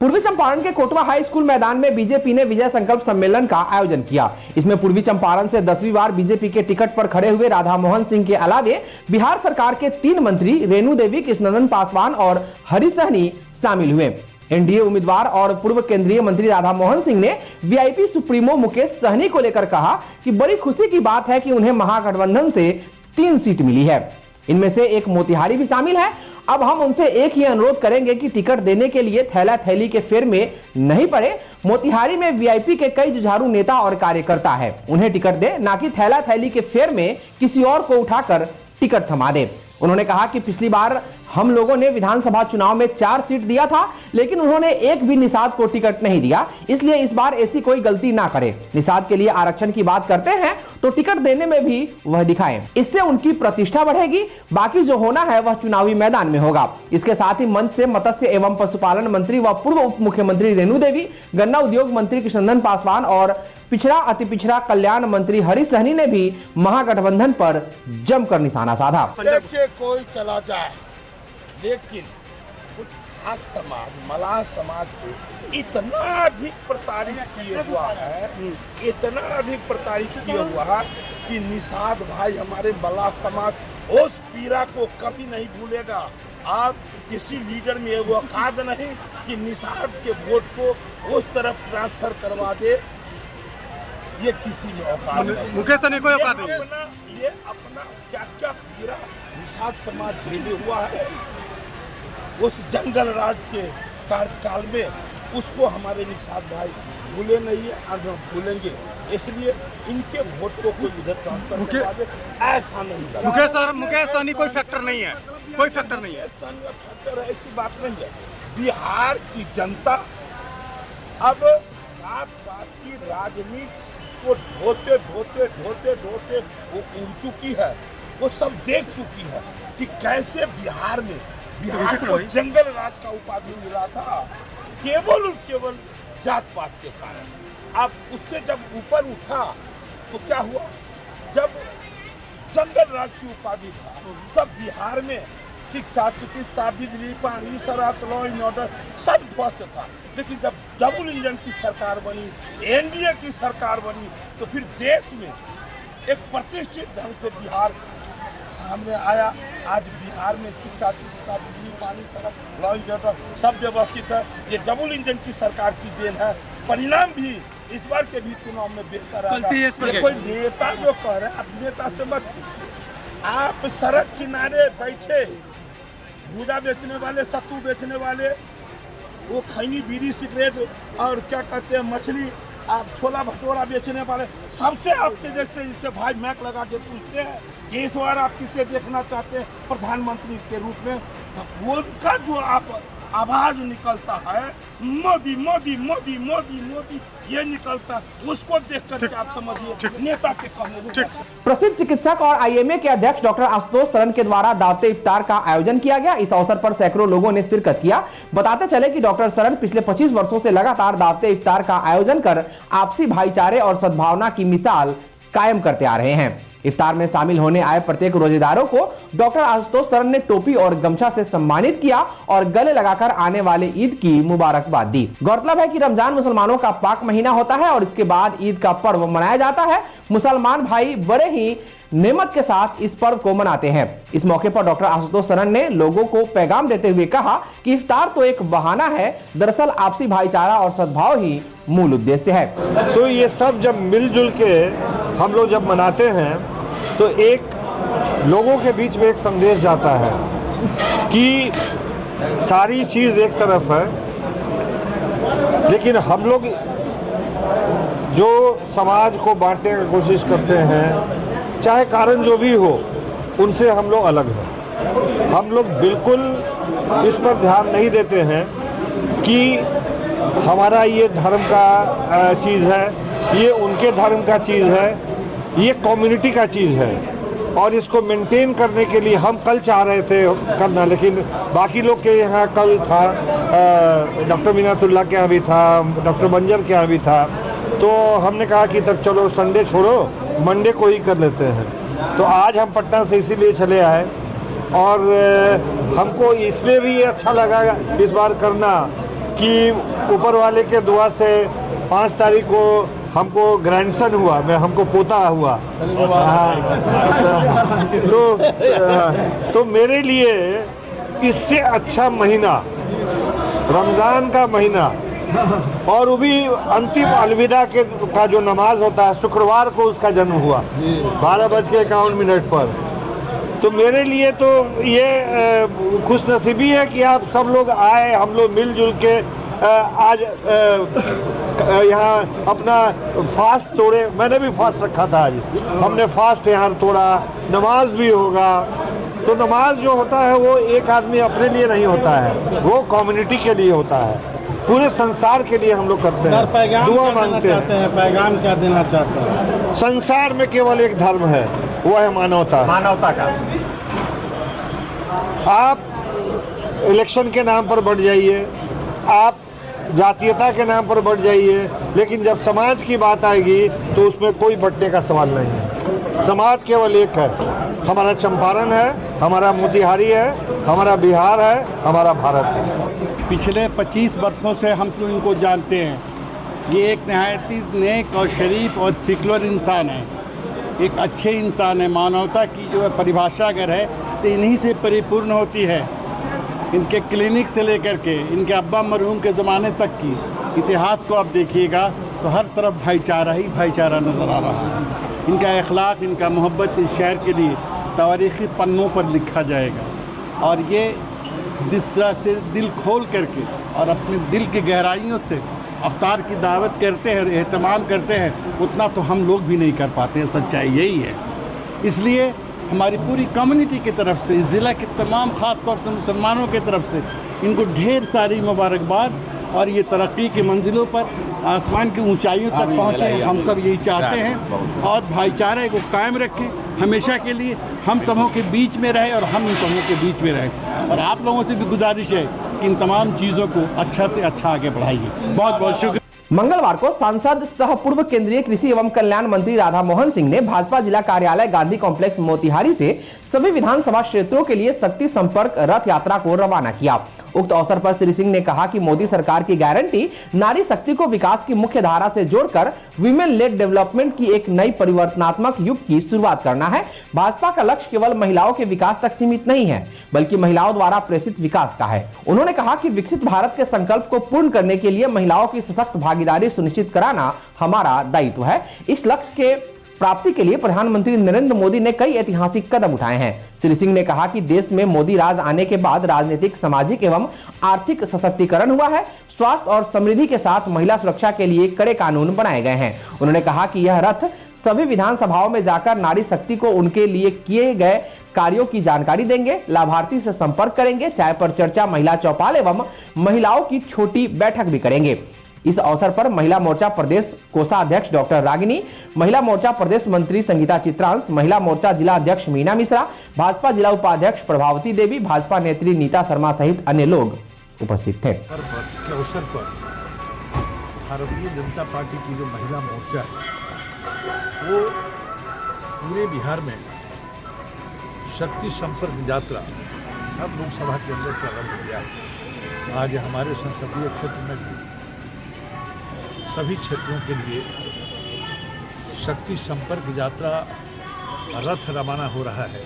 पूर्वी चंपारण के Kotwa high school मैदान में बीजेपी ने विजय संकल्प सम्मेलन का आयोजन किया। इसमें पूर्वी चंपारण से 10वीं बार बीजेपी के टिकट पर खड़े हुए राधा मोहन सिंह के अलावे बिहार सरकार के 3 मंत्री रेणु देवी, कृष्णनंदन पासवान और हरीश सहनी शामिल हुए। एनडीए उम्मीदवार और पूर्व केंद्रीय मंत्री राधा मोहन सिंह ने वीआईपी सुप्रीमो मुकेश सहनी को लेकर कहा कि बड़ी खुशी की बात है कि उन्हें महागठबंधन से 3 सीट मिली है। इनमें से एक मोतिहारी भी शामिल है। अब हम उनसे एक ही अनुरोध करेंगे कि टिकट देने के लिए थैला थैली के फेर में नहीं पड़े। मोतिहारी में वीआईपी के कई जुझारू नेता और कार्यकर्ता है, उन्हें टिकट दे, ना कि थैला थैली के फेर में किसी और को उठाकर टिकट थमा दे। उन्होंने कहा कि पिछली बार हम लोगों ने विधानसभा चुनाव में 4 सीट दिया था, लेकिन उन्होंने एक भी निषाद को टिकट नहीं दिया, इसलिए इस बार ऐसी कोई गलती ना करे। निषाद के लिए आरक्षण की बात करते हैं तो टिकट देने में भी वह दिखाएं, इससे उनकी प्रतिष्ठा बढ़ेगी। बाकी जो होना है वह चुनावी मैदान में होगा। इसके साथ ही मंच से मत्स्य एवं पशुपालन मंत्री व पूर्व उप मुख्यमंत्री रेणु देवी, गन्ना उद्योग मंत्री कृष्णनंदन पासवान और पिछड़ा अति पिछड़ा कल्याण मंत्री हरीश सहनी ने भी महागठबंधन पर जमकर निशाना साधा। देखिए, कोई चला जाए, लेकिन कुछ खास समाज, मलाह समाज को इतना अधिक प्रताड़ित किए हुआ है, इतना अधिक प्रताड़ित किए हुआ है कि निषाद भाई हमारे मलाह समाज उस पीड़ा को कभी नहीं भूलेगा। आप किसी लीडर में वो औकात नहीं कि निषाद के वोट को उस तरफ ट्रांसफर करवा दे, ये किसी में औकात नहीं। मुकेश सहनी कोई औकात नहीं। ये अपना क्या क्या पीड़ा निषाद समाज झेले हुआ है उस जंगल राज के कार्यकाल में, उसको हमारे निषाद भाई भूले नहीं है और भूलेंगे। इसलिए इनके वोट को कोई इधर ट्रांसफर करवा दे, ऐसा नहीं। मुकेश सहनी कोई फैक्टर नहीं है, कोई फैक्टर नहीं है। फैक्टर है, ऐसी बात नहीं है। बिहार की जनता अब जात पात की राजनीति को ढोते ढोते ढोते ढोते वो उड़ चुकी है। वो सब देख चुकी है कि कैसे बिहार को जंगल राज का उपाधि मिला था केवल और केवल जात पात के कारण। अब उससे जब ऊपर उठा तो क्या हुआ, जब जंगल राज की उपाधि था तब बिहार में शिक्षा, चिकित्सा, बिजली, पानी, सड़क, लॉ एंड ऑर्डर सब ध्वस्त था। लेकिन जब डबल इंजन की सरकार बनी, एनडीए की सरकार बनी, तो फिर देश में एक प्रतिष्ठित ढंग से बिहार सामने आया। आज बिहार में शिक्षा, चिकित्सा, बिजली, पानी, सड़क, लॉ एंड ऑर्डर सब व्यवस्थित है। ये डबल इंजन की सरकार की देन है। परिणाम भी इस बार के भी चुनाव में बेहतर आएगा। कोई नेता जो कह रहे हैं, आप नेता से मत पूछिए। आप सड़क किनारे बैठे भूजा बेचने वाले, सत्तू बेचने वाले, वो खैनी, बीड़ी, सिगरेट और क्या कहते हैं मछली, आप छोला भटूरा बेचने वाले, सबसे आपके जैसे इससे भाई मैक लगा के पूछते हैं कि इस बार आप किसे देखना चाहते हैं प्रधानमंत्री के रूप में, तो वो उनका जो आप आवाज निकलता है मोदी मोदी मोदी मोदी मोदी ये निकलता, उसको देख कर आप समझिए नेता के कहने। प्रसिद्ध चिकित्सक और आईएमए के अध्यक्ष डॉक्टर आशुतोष सरन के द्वारा दावते इफ्तार का आयोजन किया गया। इस अवसर पर सैकड़ों लोगों ने शिरकत किया। बताते चले कि डॉक्टर सरन पिछले 25 वर्षों से लगातार दावते इफ्तार का आयोजन कर आपसी भाईचारे और सद्भावना की मिसाल कायम करते आ रहे हैं। इफ्तार में शामिल होने आए प्रत्येक रोजेदारों को डॉक्टर आशुतोष सरन ने टोपी और गमछा से सम्मानित किया और गले लगाकर आने वाले ईद की मुबारकबाद दी। गौरतलब है कि रमजान मुसलमानों का पाक महीना होता है और इसके बाद ईद का पर्व मनाया जाता है। मुसलमान भाई बड़े ही नेमत के साथ इस पर्व को मनाते हैं। इस मौके पर डॉक्टर आशुतोष सरन ने लोगों को पैगाम देते हुए कहा कि इफ्तार तो एक बहाना है, दरअसल आपसी भाईचारा और सद्भाव ही मूल उद्देश्य है। तो ये सब जब मिलजुल के हम लोग जब मनाते हैं तो एक लोगों के बीच में एक संदेश जाता है कि सारी चीज़ एक तरफ है, लेकिन हम लोग जो समाज को बांटने की कोशिश करते हैं, चाहे कारण जो भी हो, उनसे हम लोग अलग हैं। हम लोग बिल्कुल इस पर ध्यान नहीं देते हैं कि हमारा ये धर्म का चीज़ है, ये उनके धर्म का चीज़ है, ये कम्युनिटी का चीज़ है। और इसको मेंटेन करने के लिए हम कल चाह रहे थे करना, लेकिन बाकी लोग के यहाँ कल था, डॉक्टर मिन्नातुल्लाह के यहाँ भी था, डॉक्टर बंजर के यहाँ भी था, तो हमने कहा कि तब चलो संडे छोड़ो, मंडे को ही कर लेते हैं। तो आज हम पटना से इसीलिए चले आए और हमको इसलिए भी अच्छा लगा इस बार करना कि ऊपर वाले के दुआ से 5 तारीख को हमको ग्रैंडसन हुआ, हमको पोता हुआ। तो मेरे लिए इससे अच्छा महीना रमज़ान का महीना, और वो भी अंतिम अलविदा का जो नमाज होता है, शुक्रवार को उसका जन्म हुआ 12:51 पर। तो मेरे लिए तो ये खुशनसीबी है कि आप सब लोग आए, हम लोग मिलजुल के आज यहाँ अपना फास्ट तोड़े। मैंने भी फास्ट रखा था, आज हमने फास्ट यहाँ तोड़ा, नमाज भी होगा। तो नमाज जो होता है वो एक आदमी अपने लिए नहीं होता है, वो कम्युनिटी के लिए होता है, पूरे संसार के लिए हम लोग करते हैं, दुआ मांगते हैं। पैगाम क्या देना चाहते हैं? संसार में केवल एक धर्म है, वो है मानवता। मानवता का। आप इलेक्शन के नाम पर बढ़ जाइए, आप जातीयता के नाम पर बढ़ जाइए, लेकिन जब समाज की बात आएगी तो उसमें कोई बंटने का सवाल नहीं है। समाज केवल एक है, हमारा चंपारण है, हमारा मोतिहारी है, हमारा बिहार है, हमारा भारत है। पिछले 25 वर्षों से हम लोग इनको जानते हैं। ये एक नहायत नेक और शरीफ और सेक्युलर इंसान है, एक अच्छे इंसान है। मानवता की जो परिभाषा अगर है तो इन्हीं से परिपूर्ण होती है। इनके क्लिनिक से लेकर के इनके अब्बा मरहूम के ज़माने तक की इतिहास को आप देखिएगा तो हर तरफ भाईचारा ही भाईचारा नज़र आ रहा है। इनका अखलाक, इनका मोहब्बत इस शहर के लिए तारीख़ी पन्नों पर लिखा जाएगा। और ये जिस तरह से दिल खोल करके और अपने दिल की गहराइयों से अफ्तार की दावत करते हैं और एहतमाम करते हैं, उतना तो हम लोग भी नहीं कर पाते हैं। सच्चाई यही है। इसलिए हमारी पूरी कम्युनिटी की तरफ से, ज़िला के तमाम ख़ास तौर से मुसलमानों की तरफ से इनको ढेर सारी मुबारकबाद। और ये तरक्की की मंजिलों पर, आसमान की ऊंचाइयों तक पहुँचे, हम सब यही चाहते हैं। और भाईचारे को कायम रखें, हमेशा के लिए हम सबों के बीच में रहे और हम इन सबों के बीच में रहें। और आप लोगों से भी गुजारिश है कि इन तमाम चीज़ों को अच्छा से अच्छा आगे बढ़ाइए। बहुत बहुत शुक्रिया। मंगलवार को सांसद सह पूर्व केंद्रीय कृषि एवं कल्याण मंत्री राधा मोहन सिंह ने भाजपा जिला कार्यालय गांधी कॉम्प्लेक्स मोतिहारी से सभी विधानसभा क्षेत्रों के लिए शक्ति संपर्क रथ यात्रा को रवाना किया। उक्त अवसर पर श्री सिंह ने कहा कि मोदी सरकार की गारंटी नारी शक्ति को विकास की मुख्य धारा से जोड़कर विमेन लेड डेवलपमेंट की एक नई परिवर्तनात्मक युग की शुरुआत करना है। भाजपा का लक्ष्य केवल महिलाओं के विकास तक सीमित नहीं है, बल्कि महिलाओं द्वारा प्रेषित विकास का है। उन्होंने कहा कि विकसित भारत के संकल्प को पूर्ण करने के लिए महिलाओं की सशक्त भागीदारी सुनिश्चित कराना हमारा दायित्व है। इस लक्ष्य के प्राप्ति के लिए प्रधानमंत्री नरेंद्र मोदी ने कई ऐतिहासिक कदम उठाए हैं। श्री सिंह ने कहा कि देश में मोदी राज आने के बाद राजनीतिक, सामाजिक एवं आर्थिक सशक्तिकरण हुआ है। स्वास्थ्य और समृद्धि के साथ महिला सुरक्षा के लिए कड़े कानून बनाए गए हैं। उन्होंने कहा कि यह रथ सभी विधानसभाओं में जाकर नारी शक्ति को उनके लिए किए गए कार्यों की जानकारी देंगे, लाभार्थी से संपर्क करेंगे, चाय पर चर्चा, महिला चौपाल एवं महिलाओं की छोटी बैठक भी करेंगे। इस अवसर पर महिला मोर्चा प्रदेश कोषाध्यक्ष डॉक्टर रागिनी, महिला मोर्चा प्रदेश मंत्री संगीता चित्रांश, महिला मोर्चा जिला अध्यक्ष मीना मिश्रा, भाजपा जिला उपाध्यक्ष प्रभावती देवी, भाजपा नेत्री नीता शर्मा सहित अन्य लोग उपस्थित थे। के अवसर पर भारतीय जनता पार्टी की जो महिला मोर्चा है वो पूरे बिहार में शक्ति संपर्क यात्रा अब लोकसभा के अंदर प्रारंभ हो गया है। आज हमारे संसदीय क्षेत्र में भी सभी क्षेत्रों के लिए शक्ति संपर्क यात्रा रथ रवाना हो रहा है।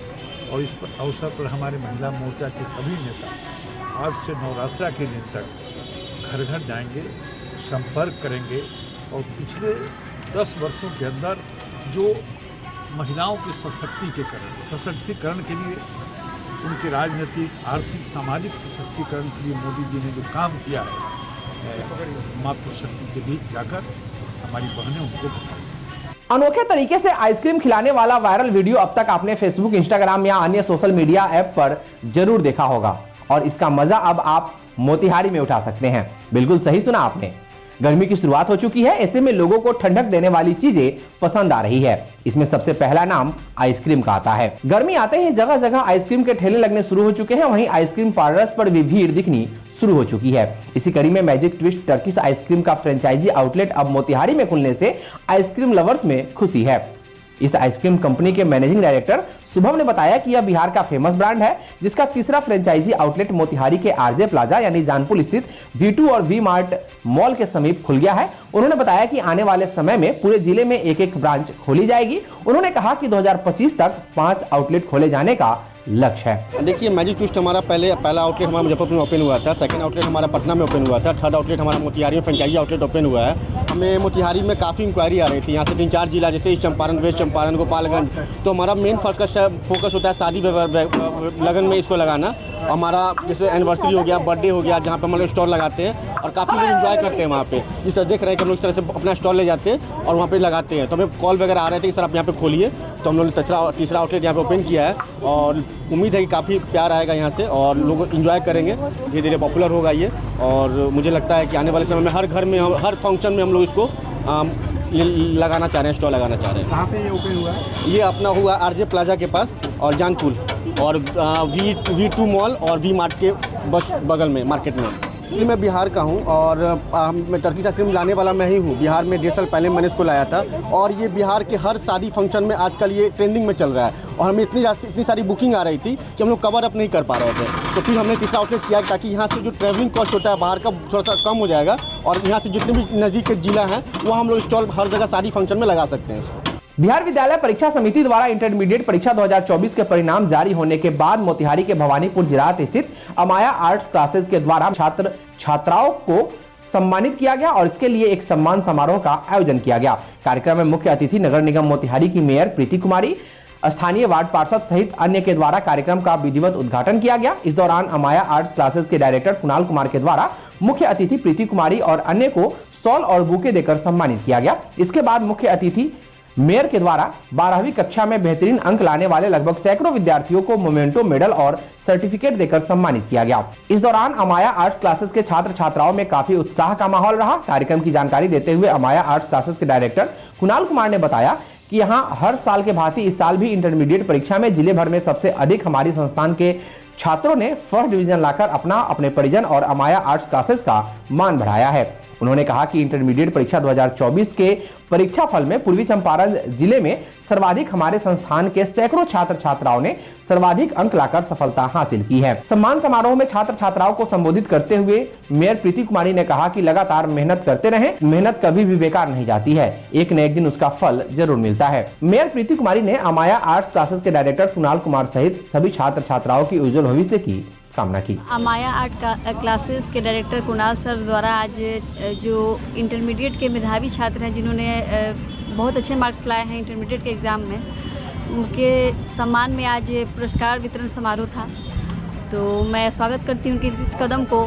और इस अवसर पर हमारे महिला मोर्चा के सभी नेता आज से नवरात्रा के दिन तक घर घर जाएंगे, संपर्क करेंगे और पिछले 10 वर्षों के अंदर जो महिलाओं के सशक्तिकरण के लिए, उनके राजनीतिक, आर्थिक, सामाजिक सशक्तिकरण के लिए मोदी जी ने जो काम किया है, मातृशक्ति के बीच जाकर हमारी बहनें उनको बताएं। अनोखे तरीके से आइसक्रीम खिलाने वाला वायरल वीडियो अब तक आपने फेसबुक, इंस्टाग्राम या अन्य सोशल मीडिया ऐप पर जरूर देखा होगा और इसका मजा अब आप मोतिहारी में उठा सकते हैं। बिल्कुल सही सुना आपने। गर्मी की शुरुआत हो चुकी है, ऐसे में लोगों को ठंडक देने वाली चीजें पसंद आ रही है। इसमें सबसे पहला नाम आइसक्रीम का आता है। गर्मी आते ही जगह जगह आइसक्रीम के ठेले लगने शुरू हो चुके हैं, वहीं आइसक्रीम पार्लर्स पर भी भीड़ दिखनी शुरू हो चुकी है। इसी कड़ी में मैजिक ट्विस्ट टर्किश आइसक्रीम का फ्रेंचाइजी आउटलेट अब मोतिहारी में खुलने से आइसक्रीम लवर्स में खुशी है। इस आइसक्रीम कंपनी के मैनेजिंग डायरेक्टर शुभम ने बताया कि यह बिहार का फेमस ब्रांड है, जिसका तीसरा फ्रेंचाइजी आउटलेट मोतिहारी के आरजे प्लाजा यानी जानपुर स्थित V2 और V मार्ट मॉल के समीप खुल गया है। उन्होंने बताया कि आने वाले समय में पूरे जिले में एक ब्रांच खोली जाएगी। उन्होंने कहा कि 2025 तक 5 आउटलेट खोले जाने का लक्ष्य है। देखिए, मैजिक ट्विस्ट हमारा पहला आउटलेट हमारा मुजफ्फरपुर में ओपन हुआ था, सेकंड आउटलेट हमारा पटना में ओपन हुआ था, थर्ड आउटलेट हमारा मोतिहारी में फ्रेंचाइजी आउटलेट ओपन हुआ है। हमें मोतिहारी में काफ़ी इंक्वायरी आ रही थी, यहाँ से 3-4 जिला जैसे ईस्ट चंपारण, वेस्ट चंपारण, गोपालगंज। तो हमारा मेन फोकस होता है शादी लगन में इसको लगाना। हमारा जैसे एनिवर्सरी हो गया, बर्थडे हो गया, जहाँ पर हम लोग स्टॉल लगाते हैं और काफ़ी लोग इन्जॉय करते हैं वहाँ पे। इस तरह देख रहे हैं कि हम लोग इस तरह से अपना स्टॉल ले जाते हैं और वहाँ पे लगाते हैं। तो हमें कॉल वगैरह आ रहे थे कि सर आप यहाँ पे खोलिए, तो हम लोगों ने तीसरा आउटलेट यहाँ पे ओपन किया है और उम्मीद है कि काफ़ी प्यार आएगा यहाँ से और लोग इन्जॉय करेंगे, धीरे धीरे पॉपुलर होगा ये। और मुझे लगता है कि आने वाले समय में हर घर में, हर फंक्शन में हम लोग इसको लगाना चाह रहे हैं, स्टॉल लगाना चाह रहे हैं। कहाँ पे ये ओपन हुआ है? ये अपना हुआ आरजे प्लाजा के पास और जानपुर और V2 मॉल और V मार्ट के बस बगल में मार्केट में। एक्चुअली मैं बिहार का हूँ और मैं टर्किश आइसक्रीम लाने वाला मैं ही हूँ। बिहार में 1.5 साल पहले मैंने इसको लाया था और ये बिहार के हर शादी फंक्शन में आजकल ये ट्रेंडिंग में चल रहा है और हमें इतनी सारी बुकिंग आ रही थी कि हम लोग कवर अप नहीं कर पा रहे थे। तो फिर हमने तीसरा आउटलेट किया ताकि यहाँ से जो ट्रैवलिंग कॉस्ट होता है बाहर का थोड़ा सा कम हो जाएगा और यहाँ से जितने भी नज़दीक के जिला हैं वहाँ हम लोग स्टॉल हर जगह शादी फंक्शन में लगा सकते हैं इसको। बिहार विद्यालय परीक्षा समिति द्वारा इंटरमीडिएट परीक्षा 2024 के परिणाम जारी होने के बाद मोतिहारी के भवानीपुर जिरात स्थित अमाया आर्ट्स क्लासेस के द्वारा छात्र छात्राओं को सम्मानित किया गया और इसके लिए एक सम्मान समारोह का आयोजन किया गया। कार्यक्रम में मुख्य अतिथि नगर निगम मोतिहारी की मेयर प्रीति कुमारी, स्थानीय वार्ड पार्षद सहित अन्य के द्वारा कार्यक्रम का विधिवत उद्घाटन किया गया। इस दौरान अमाया आर्ट्स क्लासेस के डायरेक्टर कुणाल कुमार के द्वारा मुख्य अतिथि प्रीति कुमारी और अन्य को शॉल और बुके देकर सम्मानित किया गया। इसके बाद मुख्य अतिथि मेयर के द्वारा 12वीं कक्षा में बेहतरीन अंक लाने वाले लगभग सैकड़ों विद्यार्थियों को मोमेंटो, मेडल और सर्टिफिकेट देकर सम्मानित किया गया। इस दौरान अमाया आर्ट्स क्लासेस के छात्र छात्राओं में काफी उत्साह का माहौल रहा। कार्यक्रम की जानकारी देते हुए अमाया आर्ट्स क्लासेस के डायरेक्टर कुणाल कुमार ने बताया कि यहां हर साल के भांति इस साल भी इंटरमीडिएट परीक्षा में जिले भर में सबसे अधिक हमारी संस्थान के छात्रों ने फर्स्ट डिवीजन लाकर अपने परिजन और अमाया आर्ट्स क्लासेस का मान बढ़ाया है। उन्होंने कहा कि इंटरमीडिएट परीक्षा 2024 के परीक्षा फल में पूर्वी चंपारण जिले में सर्वाधिक हमारे संस्थान के सैकड़ों छात्र छात्राओं ने सर्वाधिक अंक लाकर सफलता हासिल की है। सम्मान समारोह में छात्र छात्राओं को संबोधित करते हुए मेयर प्रीति कुमारी ने कहा कि लगातार मेहनत करते रहें, मेहनत कभी भी बेकार नहीं जाती है, एक न एक दिन उसका फल जरूर मिलता है। मेयर प्रीति कुमारी ने अमाया आर्ट्स क्लासेस के डायरेक्टर कुणाल कुमार सहित सभी छात्र छात्राओं की उज्जवल भविष्य की कामना की। अमाया आर्ट क्लासेस के डायरेक्टर कुणाल सर द्वारा आज जो इंटरमीडिएट के मेधावी छात्र हैं जिन्होंने बहुत अच्छे मार्क्स लाए हैं इंटरमीडिएट के एग्ज़ाम में, उनके सम्मान में आज पुरस्कार वितरण समारोह था। तो मैं स्वागत करती हूँ कि इस कदम को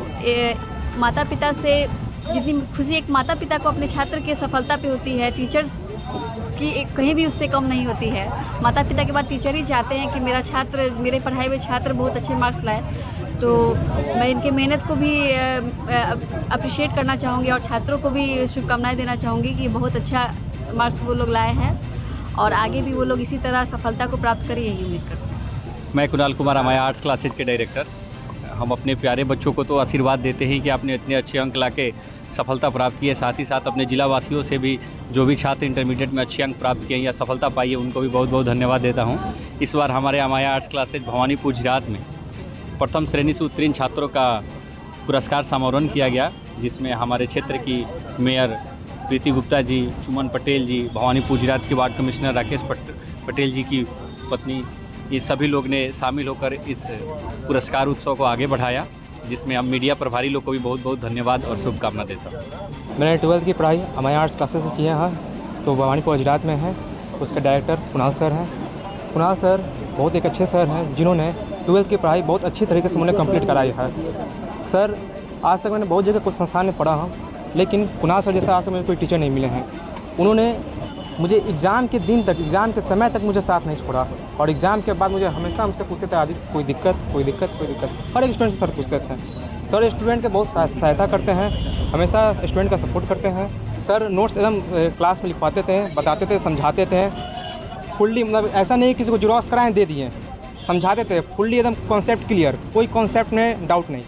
माता पिता से जितनी खुशी एक माता पिता को अपने छात्र की सफलता पे होती है, टीचर्स की कहीं भी उससे कम नहीं होती है। माता पिता के बाद टीचर ही चाहते हैं कि मेरा छात्र, मेरे पढ़ाए हुए छात्र बहुत अच्छे मार्क्स लाए। तो मैं इनके मेहनत को भी अप्रिशिएट करना चाहूँगी और छात्रों को भी शुभकामनाएं देना चाहूँगी कि बहुत अच्छा मार्क्स वो लोग लाए हैं और आगे भी वो लोग इसी तरह सफलता को प्राप्त करें, यही उम्मीद करते हैं। मैं कुणाल कुमार, अमाया आर्ट्स क्लासेज के डायरेक्टर। हम अपने प्यारे बच्चों को तो आशीर्वाद देते हैं कि आपने इतने अच्छे अंक लाके सफलता प्राप्त की है, साथ ही साथ अपने जिला वासियों से भी जो भी छात्र इंटरमीडिएट में अच्छे अंक प्राप्त किए या सफलता पाई है उनको भी बहुत बहुत धन्यवाद देता हूं। इस बार हमारे अमाया आर्ट्स क्लासेज भवानीपुर जिरात में प्रथम श्रेणी से उत्तीर्ण छात्रों का पुरस्कार समारोह किया गया, जिसमें हमारे क्षेत्र की मेयर प्रीति गुप्ता जी, चुमन पटेल जी, भवानीपुर जिरात के वार्ड कमिश्नर राकेश पटेल जी की पत्नी, ये सभी लोग ने शामिल होकर इस पुरस्कार उत्सव को आगे बढ़ाया, जिसमें हम मीडिया प्रभारी लोग को भी बहुत बहुत धन्यवाद और शुभकामना देता हूँ। मैंने 12th की पढ़ाई अमाया आर्ट्स क्लासेस से किया है, तो भवानीपुर जिरात में है। उसके डायरेक्टर कुणाल सर हैं। कुणाल सर बहुत एक अच्छे सर हैं जिन्होंने 12th की पढ़ाई बहुत अच्छी तरीके से उन्होंने कंप्लीट कराई है। सर आज तक मैंने बहुत जगह कुछ संस्थान में पढ़ा हूँ, लेकिन कुणाल सर जैसा आज तक मुझे कोई टीचर नहीं मिले हैं। उन्होंने मुझे एग्ज़ाम के दिन तक, एग्ज़ाम के समय तक मुझे साथ नहीं छोड़ा और एग्ज़ाम के बाद मुझे हमेशा हमसे पूछते थे आदि कोई दिक्कत। हर एक स्टूडेंट से सर पूछते थे। सर स्टूडेंट के बहुत सहायता करते हैं, हमेशा स्टूडेंट का सपोर्ट करते हैं। सर नोट्स एकदम क्लास में लिखवाते थे, बताते थे, समझाते थे फुल्ली, मतलब ऐसा नहीं किसी को जेरॉक्स कराएं दे दिए, समझाते थे फुल्ली, एकदम कॉन्सेप्ट क्लियर, कोई कॉन्सेप्ट में डाउट नहीं।